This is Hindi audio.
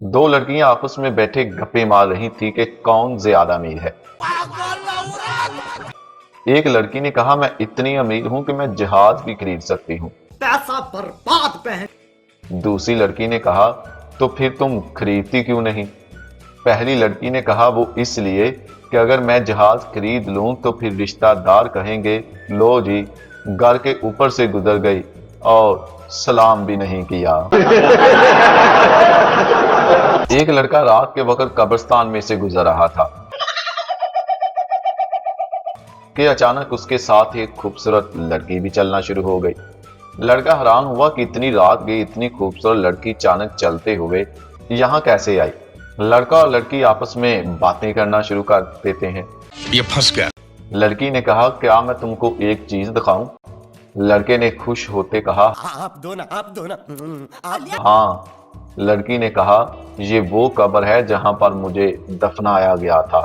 दो लड़कियां आपस में बैठे गप्पे मार रही थी कि कौन ज्यादा अमीर है। एक लड़की ने कहा, मैं इतनी अमीर हूं कि मैं जहाज भी खरीद सकती हूँ। पैसा बर्बाद पहन। दूसरी लड़की ने कहा, तो फिर तुम खरीदती क्यों नहीं? पहली लड़की ने कहा, वो इसलिए कि अगर मैं जहाज खरीद लूं तो फिर रिश्तेदार कहेंगे, लो जी घर के ऊपर से गुजर गई और सलाम भी नहीं किया। एक लड़का रात के वक्त कब्रिस्तान में से गुजर रहा था कि अचानक उसके साथ एक खूबसूरत लड़की भी चलना शुरू हो गई। लड़का हैरान हुआ कि इतनी रात गई, इतनी खूबसूरत लड़की अचानक चलते हुए यहाँ कैसे आई। लड़का और लड़की आपस में बातें करना शुरू कर देते हैं। ये फंस गया। लड़की ने कहा, क्या मैं तुमको एक चीज दिखाऊं? लड़के ने खुश होते कहा, आप दो ना। हाँ। लड़की ने कहा, ये वो कब्र है जहां पर मुझे दफनाया गया था।